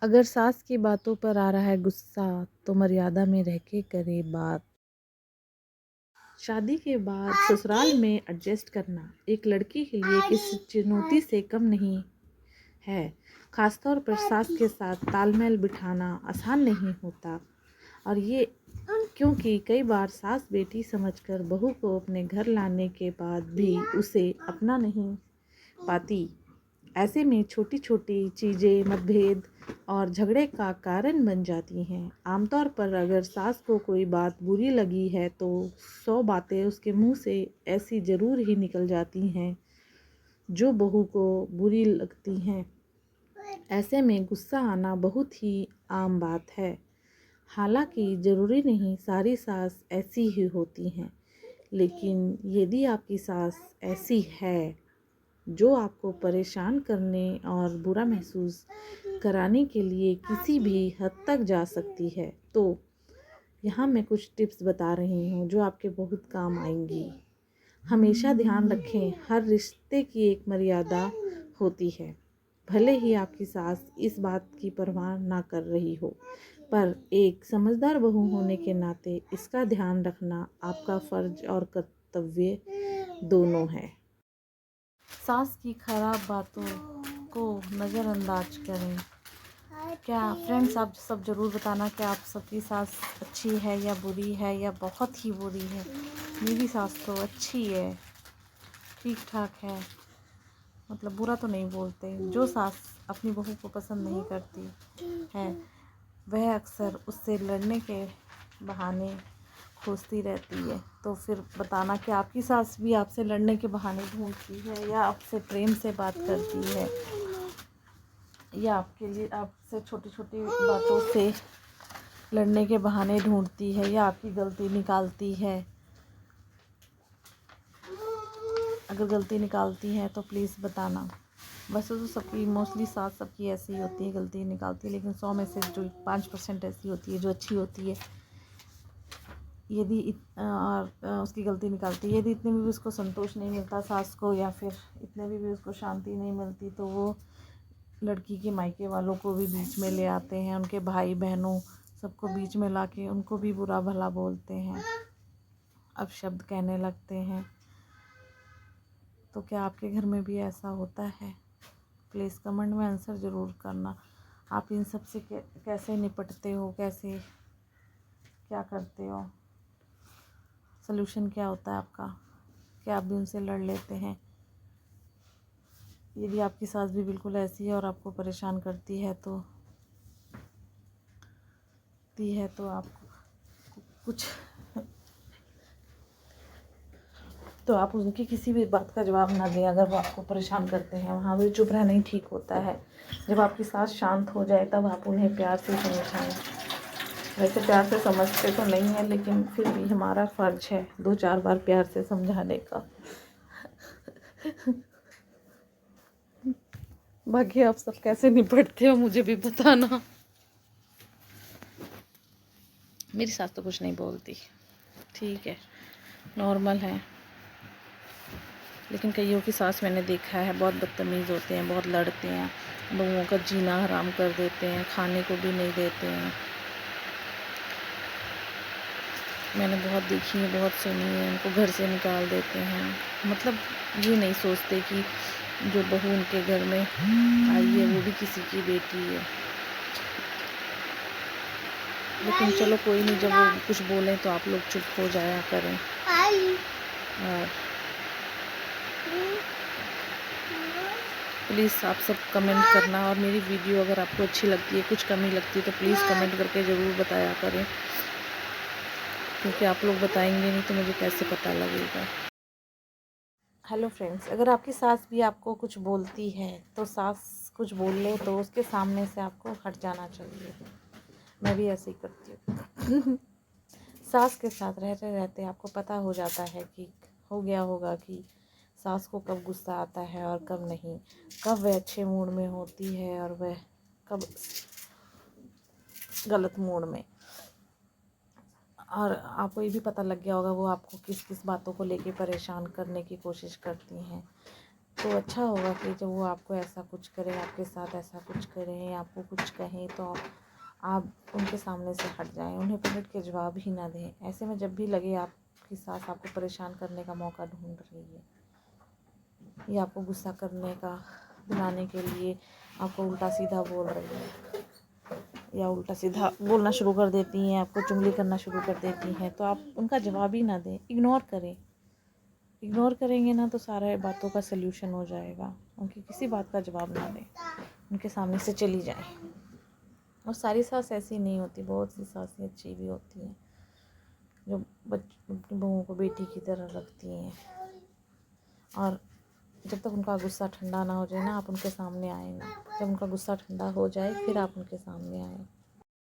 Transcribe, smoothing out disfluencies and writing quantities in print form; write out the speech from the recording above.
अगर सास की बातों पर आ रहा है गुस्सा तो मर्यादा में रह के करे बात। शादी के बाद ससुराल में एडजस्ट करना एक लड़की के लिए किसी चुनौती से कम नहीं है। खासतौर पर सास के साथ तालमेल बिठाना आसान नहीं होता, और ये क्योंकि कई बार सास बेटी समझकर बहू को अपने घर लाने के बाद भी उसे अपना नहीं पाती। ऐसे में छोटी छोटी चीज़ें मतभेद और झगड़े का कारण बन जाती हैं। आमतौर पर अगर सास को कोई बात बुरी लगी है तो 100 बातें उसके मुंह से ऐसी ज़रूर ही निकल जाती हैं जो बहू को बुरी लगती हैं। ऐसे में गुस्सा आना बहुत ही आम बात है। हालांकि ज़रूरी नहीं सारी सास ऐसी ही होती हैं, लेकिन यदि आपकी सास ऐसी है जो आपको परेशान करने और बुरा महसूस कराने के लिए किसी भी हद तक जा सकती है, तो यहाँ मैं कुछ टिप्स बता रही हूँ जो आपके बहुत काम आएंगी। हमेशा ध्यान रखें, हर रिश्ते की एक मर्यादा होती है। भले ही आपकी सास इस बात की परवाह ना कर रही हो, पर एक समझदार बहू होने के नाते इसका ध्यान रखना आपका फ़र्ज और कर्तव्य दोनों है। सास की खराब बातों को नज़रअंदाज करें। क्या फ्रेंड्स, आप सब ज़रूर बताना कि आप सबकी सास अच्छी है या बुरी है या बहुत ही बुरी है। मेरी सास तो अच्छी है, ठीक ठाक है, मतलब बुरा तो नहीं बोलते। जो सास अपनी बहू को पसंद नहीं करती है वह अक्सर उससे लड़ने के बहाने खोजती रहती है। तो फिर बताना कि आपकी सास भी आपसे लड़ने के बहाने ढूंढती है या आपसे प्रेम से बात करती है या आपके लिए आपसे छोटी छोटी बातों से लड़ने के बहाने ढूंढती है या आपकी गलती निकालती है। अगर गलती निकालती है तो प्लीज़ बताना। वैसे तो सबकी मोस्टली सास सबकी ऐसी होती है, गलती निकालती है, लेकिन 100 में से जो 5% ऐसी होती है जो अच्छी होती है। यदि उसकी गलती निकालती है, यदि इतने में भी उसको संतोष नहीं मिलता सास को, या फिर इतने में भी उसको शांति नहीं मिलती, तो वो लड़की के मायके वालों को भी बीच में ले आते हैं, उनके भाई बहनों सबको बीच में ला के उनको भी बुरा भला बोलते हैं, अपशब्द कहने लगते हैं। तो क्या आपके घर में भी ऐसा होता है? प्लीज़ कमेंट में आंसर ज़रूर करना। आप इन सब से कैसे निपटते हो, कैसे क्या करते हो, सल्यूशन क्या होता है आपका? क्या आप भी उनसे लड़ लेते हैं? यदि आपकी सास भी बिल्कुल ऐसी है और आपको परेशान करती है तो आप कुछ तो आप उनकी किसी भी बात का जवाब ना दें। अगर वो आपको परेशान करते हैं वहाँ भी चुप रहना ही ठीक होता है। जब आपकी सास शांत हो जाए तब आप उन्हें प्यार से समझाएं। वैसे प्यार से समझते तो नहीं है, लेकिन फिर भी हमारा फ़र्ज है 2-4 बार प्यार से समझाने का। बाकी आप सब कैसे निपटते हो मुझे भी बताना। मेरी सास तो कुछ नहीं बोलती, ठीक है, नॉर्मल है। लेकिन कईयों की सास मैंने देखा है बहुत बदतमीज़ होते हैं, बहुत लड़ते हैं, बहुओं का जीना हराम कर देते हैं, खाने को भी नहीं देते हैं। मैंने बहुत देखी है, बहुत सुनी है, उनको घर से निकाल देते हैं। मतलब ये नहीं सोचते कि जो बहू उनके घर में आई है वो भी किसी की बेटी है। लेकिन चलो कोई नहीं, जब वो कुछ बोलें तो आप लोग चुप हो जाया करें। और प्लीज़ आप सब कमेंट करना, और मेरी वीडियो अगर आपको अच्छी लगती है, कुछ कमी लगती है, तो प्लीज़ कमेंट करके ज़रूर बताया करें, क्योंकि आप लोग बताएंगे नहीं तो मुझे कैसे पता लगेगा। हेलो फ्रेंड्स, अगर आपकी सास भी आपको कुछ बोलती है तो सास कुछ बोल ले तो उसके सामने से आपको हट जाना चाहिए। मैं भी ऐसे ही करती हूँ। सास के साथ रहते रहते आपको पता हो जाता है कि हो गया होगा कि सास को कब गुस्सा आता है और कब नहीं, कब वह अच्छे मूड में होती है और वह कब गलत मूड में। और आपको ये भी पता लग गया होगा वो आपको किस किस बातों को लेके परेशान करने की कोशिश करती हैं। तो अच्छा होगा कि जब वो आपको ऐसा कुछ करें, आपके साथ ऐसा कुछ करें, आपको कुछ कहें तो आप उनके सामने से हट जाएं, उन्हें पलट के जवाब ही ना दें। ऐसे में जब भी लगे आपकी सास आपको परेशान करने का मौका ढूंढ रही है या आपको गुस्सा करने का दिलाने के लिए आपको उल्टा सीधा बोल रही है या उल्टा सीधा बोलना शुरू कर देती हैं, आपको चुगली करना शुरू कर देती हैं, तो आप उनका जवाब ही ना दें, इग्नोर करें। इग्नोर करेंगे ना तो सारे बातों का सल्यूशन हो जाएगा। उनकी किसी बात का जवाब ना दें, उनके सामने से चली जाएं। और सारी सास ऐसी नहीं होती, बहुत सी सासें अच्छी भी होती हैं जो अपनी बहुओं को बेटी की तरह रखती हैं। और जब तक उनका गुस्सा ठंडा ना हो जाए ना, आप उनके सामने आए ना। जब उनका गुस्सा ठंडा हो जाए फिर आप उनके सामने आए।